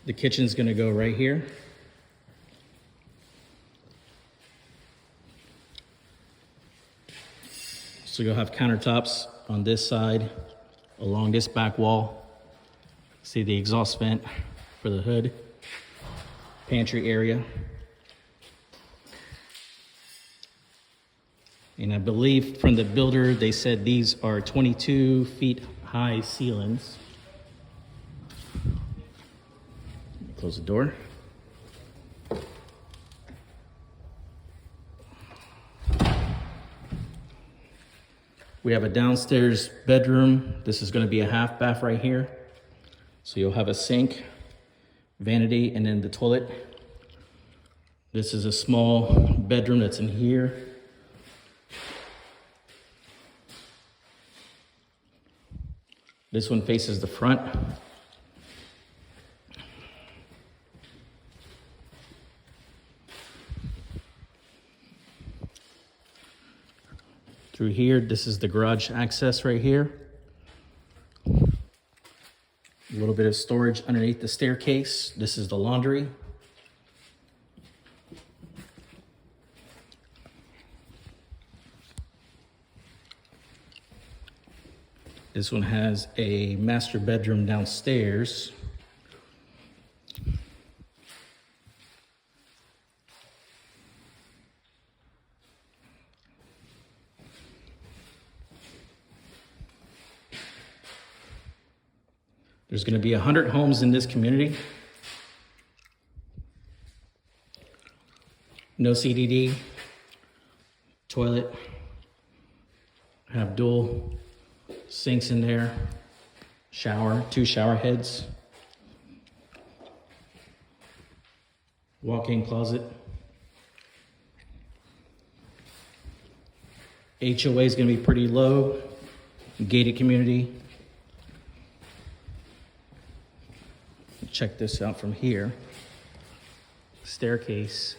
The kitchen's gonna go right here. So you'll have countertops on this side, along this back wall. See the exhaust vent for the hood. Pantry area. And I believe from the builder, they said these are 22 feet high ceilings. Close the door. We have a downstairs bedroom. This is going to be a half bath right here. So you'll have a sink, vanity, and then the toilet. This is a small bedroom that's in here. This one faces the front. Through here, this is the garage access right here. A little bit of storage underneath the staircase. This is the laundry. This one has a master bedroom downstairs. There's going to be 100 homes in this community. No CDD, toilet, have dual sinks in there, shower, 2 shower heads, walk-in closet. HOA is going to be pretty low, gated community. Check this out from here. Staircase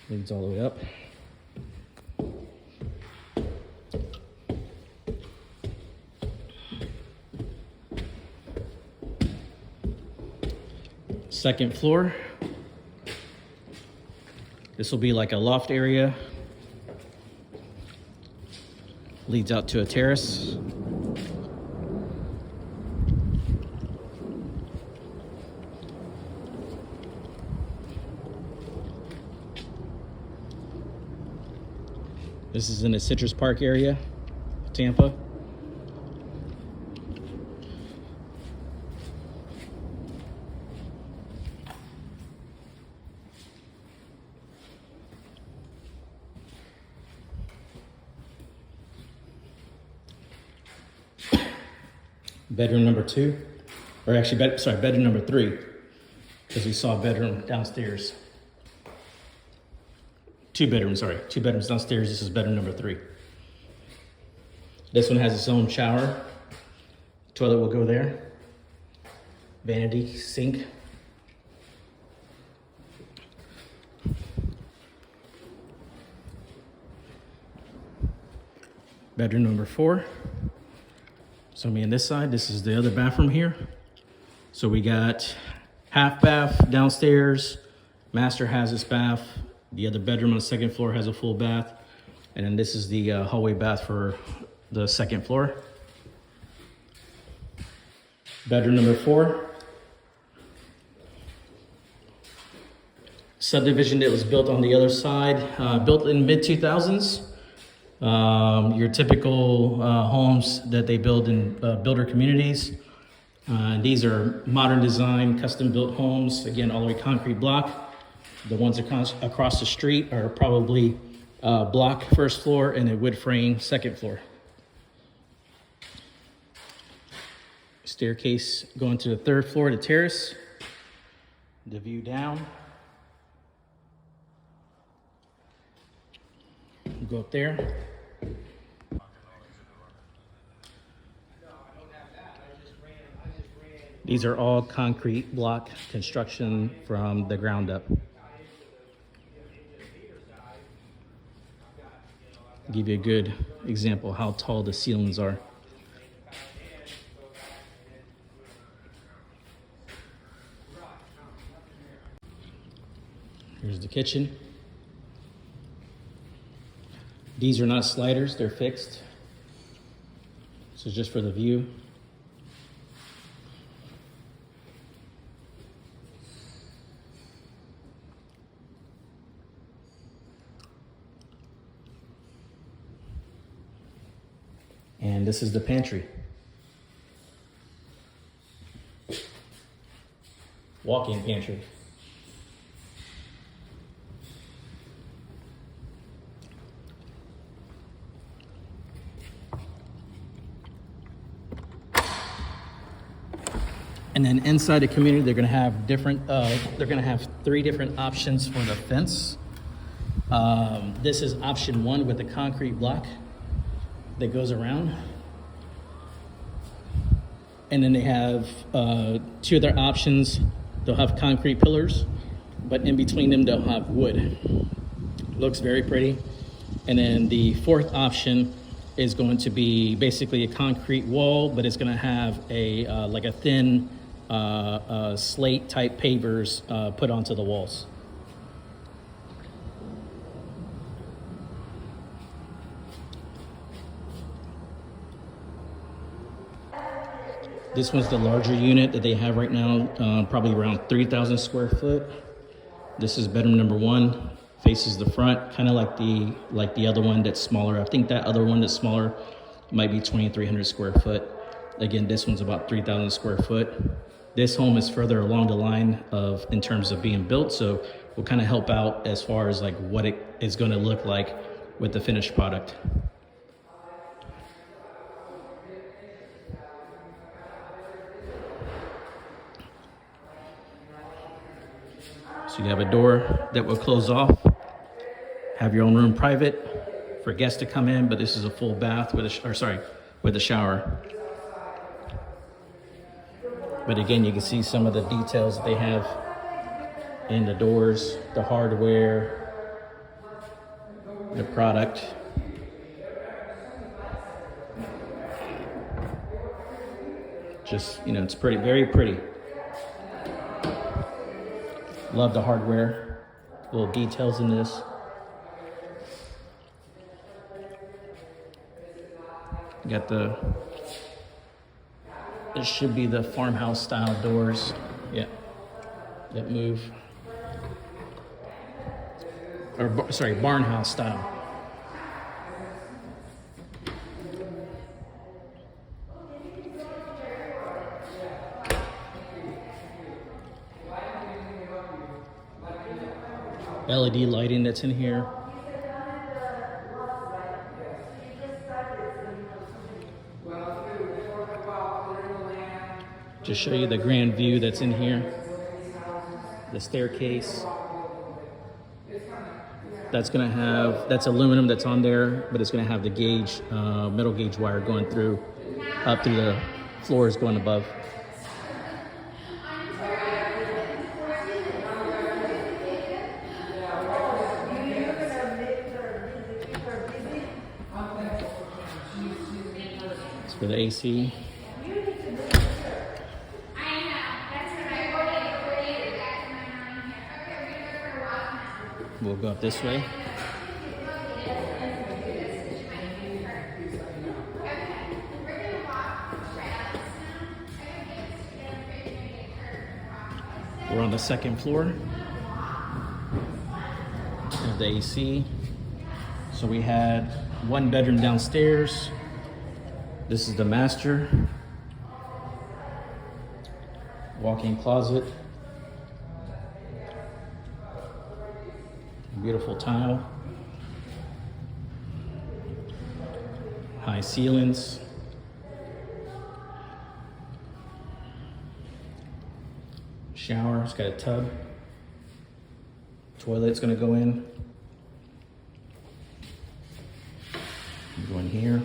leads all the way up. Second floor. This will be like a loft area. Leads out to a terrace. This is in the Citrus Park area, Tampa. Bedroom number 2, or actually, bedroom number 3, because we saw a bedroom downstairs. 2 bedrooms downstairs. This is bedroom number 3. This one has its own shower. Toilet will go there. Vanity, sink. Bedroom number 4. So me on this side, this is the other bathroom here. So we got half bath downstairs. Master has its bath. The other bedroom on the second floor has a full bath. And then this is the hallway bath for the second floor. Bedroom number 4. Subdivision that was built on the other side, built in mid-2000s. Your typical homes that they build in builder communities. These are modern design, custom built homes. Again, all the way concrete block. The ones across the street are probably block first floor and a wood frame second floor. Staircase going to the 3rd floor, the terrace. The view down. Go up there. These are all concrete block construction from the ground up. Give you a good example of how tall the ceilings are. the kitchen. These are not sliders, they're fixed. This is just for the view. And this is the pantry. Walk-in pantry. And then inside the community, they're gonna have different, they're gonna have 3 different options for the fence. This is option 1 with the concrete block that goes around. And then they have 2 other options. They'll have concrete pillars, but in between them, they'll have wood. Looks very pretty. And then the 4th option is going to be basically a concrete wall, but it's gonna have a like a thin slate type pavers put onto the walls. This one's the larger unit that they have right now, probably around 3,000 square foot. This is bedroom number 1, faces the front, kind of like the other one that's smaller. I think that other one that's smaller might be 2,300 square foot. Again, this one's about 3,000 square foot. This home is further along the line of in terms of being built, so we'll kind of help out as far as like what it is going to look like with the finished product. So you have a door that will close off, have your own room private for guests to come in, but this is a full bath with a shower. But again, you can see some of the details that they have in the doors, the hardware, the product. Just, you know, it's pretty, very pretty. Love the hardware, little details in this. You got this should be the farmhouse style doors. Yeah, that move. Or sorry, barn house style. LED lighting that's in here. Just show you the grand view that's in here. The staircase. That's gonna have, that's aluminum that's on there, but it's gonna have the gauge, metal gauge wire going through, up through the floors going above. It's for the AC. We'll go up this way. We're on the 2nd floor. There's the AC. So we had 1 bedroom downstairs. This is the master. Walk-in closet. Beautiful tile. High ceilings. Shower, it's got a tub. Toilet's gonna go in. Go in here.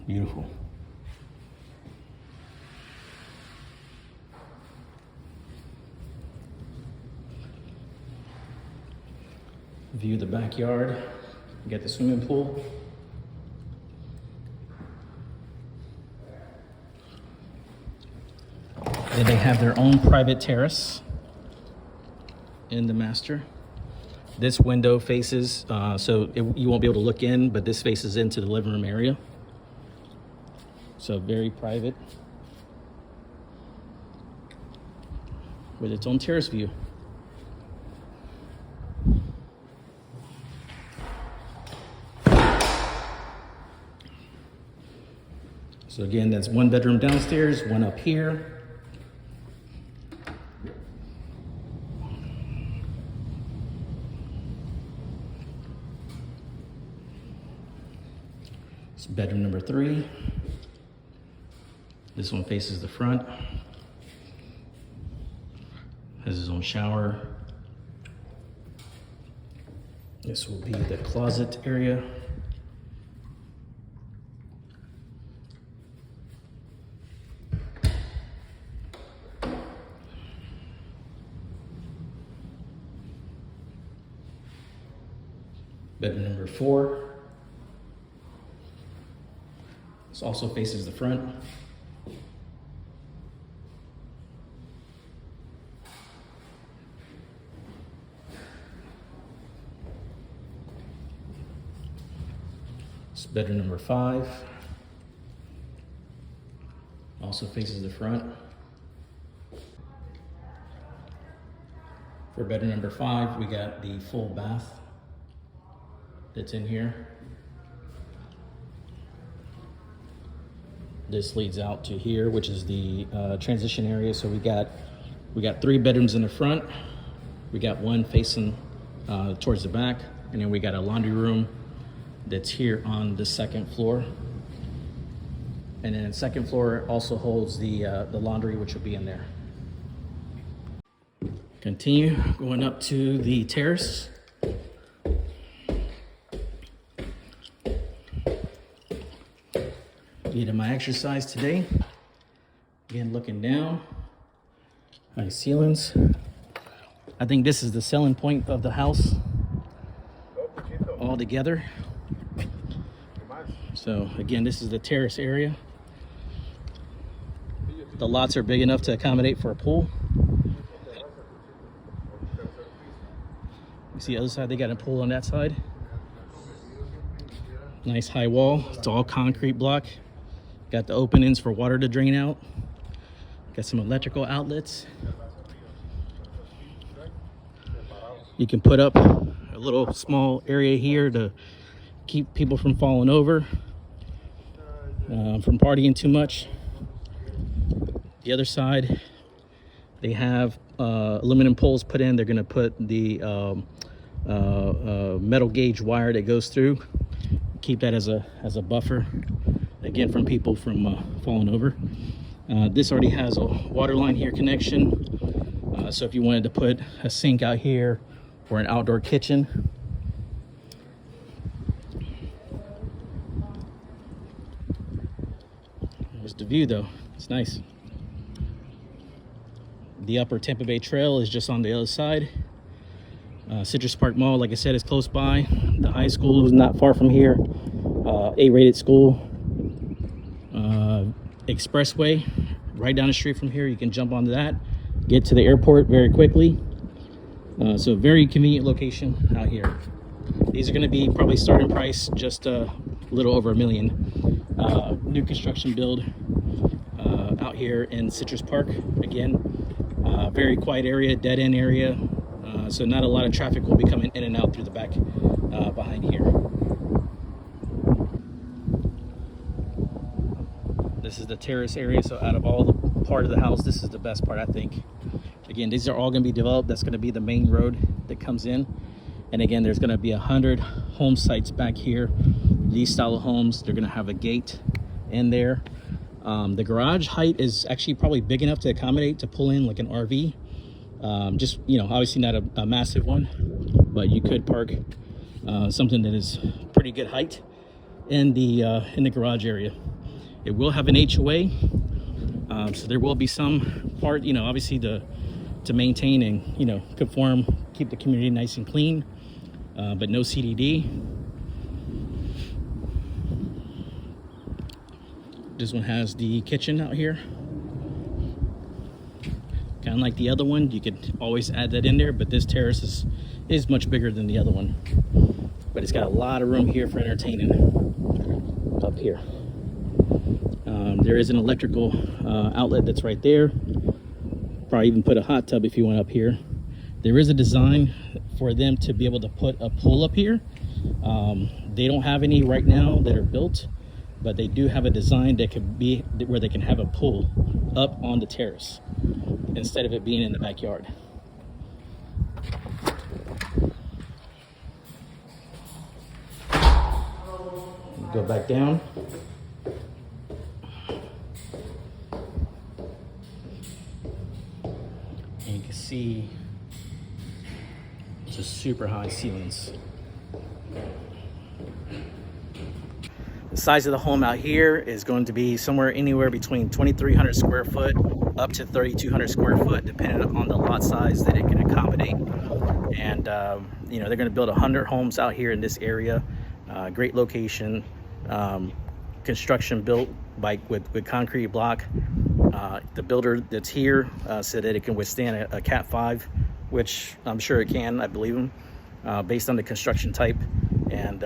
Beautiful. View the backyard. You got the swimming pool. And they have their own private terrace in the master. This window faces, you won't be able to look in, but this faces into the living room area. So very private with its own terrace view. So again, that's one bedroom downstairs, one up here. It's bedroom number 3. This one faces the front. Has his own shower. This will be the closet area. Bedroom number 4. This also faces the front. This is bedroom number 5. Also faces the front. For bedroom number 5, we got the full bath that's in here. This leads out to here, which is the transition area. So we got 3 bedrooms in the front. We got one facing towards the back, and then we got a laundry room that's here on the 2nd floor. And then the 2nd floor also holds the laundry, which will be in there. Continue going up to the terrace. Getting my exercise today. Again, looking down. Nice ceilings. I think this is the selling point of the house all together. So again, this is the terrace area. The lots are big enough to accommodate for a pool. You see the other side, they got a pool on that side. Nice high wall. It's all concrete block. Got the openings for water to drain out. Got some electrical outlets. You can put up a little small area here to keep people from falling over, from partying too much. The other side, they have aluminum poles put in. They're gonna put the metal gauge wire that goes through. Keep that as a buffer, again, from people from falling over. This already has a water line here connection. So if you wanted to put a sink out here or an outdoor kitchen. There's the view though, it's nice. The upper Tampa Bay Trail is just on the other side. Citrus Park Mall, like I said, is close by. The high school is not far from here. A-rated school. Expressway, right down the street from here. You can jump onto that, get to the airport very quickly. So very convenient location out here. These are going to be probably starting price just a little over $1 million. New construction build out here in Citrus Park. Again, very quiet area, dead end area. So not a lot of traffic will be coming in and out through the back behind here. This is the terrace area. So out of all the part of the house, this is the best part, I think. Again, these are all going to be developed. That's going to be the main road that comes in. And again, there's going to be 100 home sites back here. These style of homes, they're going to have a gate in there. The garage height is actually probably big enough to accommodate to pull in like an RV. Just, you know, obviously not a massive one, but you could park something that is pretty good height in the garage area. It will have an HOA, so there will be some part, you know, obviously to maintain and, you know, conform, keep the community nice and clean, but no CDD. This one has the kitchen out here. Unlike the other one, you could always add that in there, but this terrace is much bigger than the other one. But it's got a lot of room here for entertaining up here. There is an electrical outlet that's right there. Probably even put a hot tub if you want up here. There is a design for them to be able to put a pool up here. They don't have any right now that are built, but they do have a design that could be where they can have a pool up on the terrace instead of it being in the backyard. Go back down. And you can see just super high ceilings. The size of the home out here is going to be somewhere anywhere between 2,300 square foot up to 3,200 square foot, depending on the lot size that it can accommodate. And you know, they're going to build 100 homes out here in this area. Great location, construction built with concrete block. The builder that's here said that it can withstand a Cat 5, which I'm sure it can. I believe him, based on the construction type. And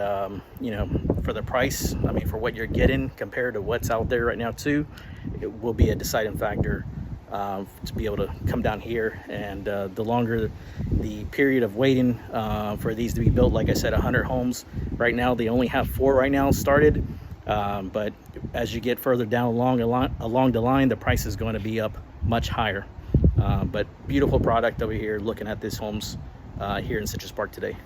you know, for the price, I mean, for what you're getting compared to what's out there right now too, it will be a deciding factor to be able to come down here. And the longer the period of waiting for these to be built, like I said, 100 homes right now, they only have 4 right now started, but as you get further down along the line, the price is going to be up much higher. But beautiful product over here, looking at these homes here in Citrus Park today.